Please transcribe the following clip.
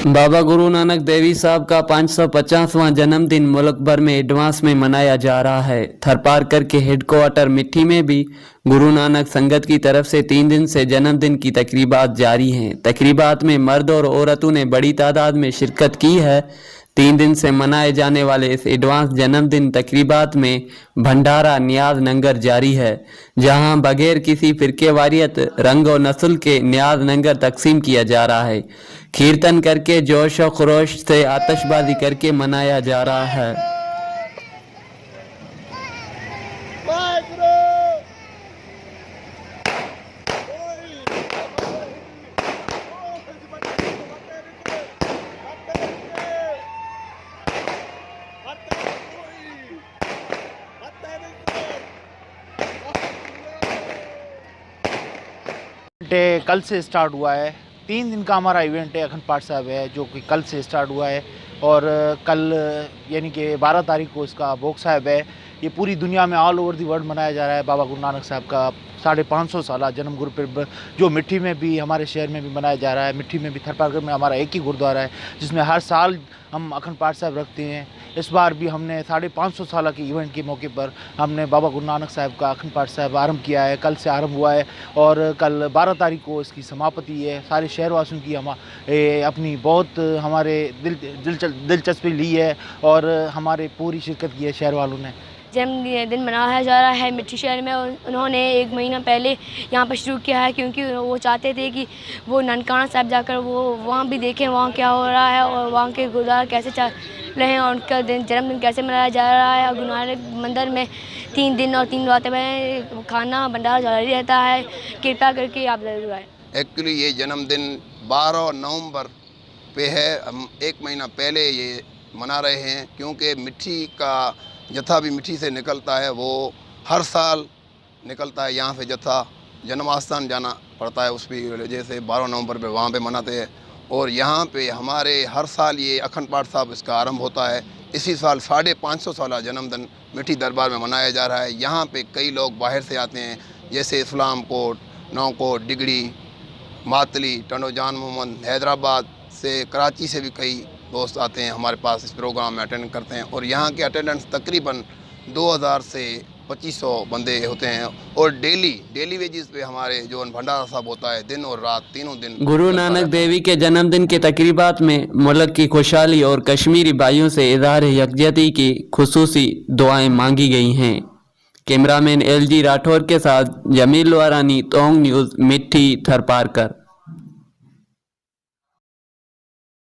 बाबा गुरु नानक देवी साहब का 550वां जन्मदिन मुल्क भर में एडवांस में मनाया जा रहा है। थरपारकर के हेडक्वार्टर मिट्टी में भी गुरु नानक संगत की तरफ से 3 दिन से जन्मदिन की तकरीबात जारी हैं। तकरीबात में मर्द और औरतों ने बड़ी तादाद में शिरकत की है। 3 दिन से मनाए जाने वाले इस एडवांस जन्मदिन तकरीबात में भंडारा न्याज लंगर जारी है, जहां बगैर किसी फिरके वारियत, रंग और नस्ल के न्याज लंगर तकसीम किया जा रहा है। कीर्तन करके जोश और खरोश से आतिशबाजी करके मनाया जा रहा है। कल से स्टार्ट हुआ है। 3 दिन का हमारा इवेंट है अखंड पाठ साहब है, जो कि कल से स्टार्ट हुआ है और कल यानी कि 12 तारीख को इसका भोग साहब है। ये पूरी दुनिया में ऑल ओवर दी वर्ल्ड मनाया जा रहा है। बाबा गुरु नानक साहब का 550 साल जन्म गुरुपर्व जो मिट्टी में भी, हमारे शहर में भी मनाया जा रहा है। मिट्टी में भी थरपारकर में हमारा एक ही गुरुद्वारा है जिसमें हर साल हम अखंड पाठ साहब रखते हैं। इस बार भी हमने 550 साल के इवेंट के मौके पर हमने बाबा गुरु नानक साहब का अखंड पाठ साहब आरंभ किया है। कल से आरंभ हुआ है और कल 12 तारीख को इसकी समाप्ति है। सारे शहरवासियों की अपनी बहुत हमारे दिलचस्पी ली है और हमारे पूरी शिरकत की है शहर वालों ने। जन्मदिन मनाया जा रहा है मिट्टी शहर में। उन्होंने 1 महीना पहले यहाँ पर शुरू किया है क्योंकि वो चाहते थे कि वो ननकाना साहब जाकर वो वहाँ भी देखें वहाँ क्या हो रहा है और वहाँ के गुरुद्वारा कैसे चल रहे हैं और उनका जन्मदिन कैसे मनाया जा रहा है। और गुरु नानक मंदिर में 3 दिन और 3 रातें में खाना भंडारा जारी रहता है। कृपया करके आप जरूर आए। एक्चुअली ये जन्मदिन 12 नवंबर पे है। हम 1 महीना पहले ये मना रहे हैं क्योंकि मिट्टी का जत्था भी मिट्टी से निकलता है, वो हर साल निकलता है। यहाँ से जत्था जन्मास्थान जाना पड़ता है, उसकी वजह से 12 नवंबर पे वहाँ पे मनाते हैं। और यहाँ पे हमारे हर साल ये अखंड पाठ साहब इसका आरंभ होता है। इसी साल 550 साल जन्मदिन मिट्टी दरबार में मनाया जा रहा है। यहाँ पे कई लोग बाहर से आते हैं, जैसे इस्लामकोट, नौकोट, डिगड़ी, मातली, टंडो जान मोहम्मद, हैदराबाद से, कराची से भी कई दोस्त आते हैं हमारे पास, इस प्रोग्राम में अटेंड करते हैं। और यहाँ के अटेंडेंस तकरीबन 2000 से 2500 बंदे होते हैं। और डेली वेजिस पे हमारे जो भंडारा साहब होता है दिन और रात तीनों दिन। गुरु नानक देवी के जन्मदिन के तकरीबात में मुल्क की खुशहाली और कश्मीरी भाइयों से इज़हार यकजहती की खुसूसी दुआएं मांगी गई हैं। कैमरामैन LG राठौर के साथ जमील वारानी, तोंग न्यूज़, मिट्टी, थरपारकर।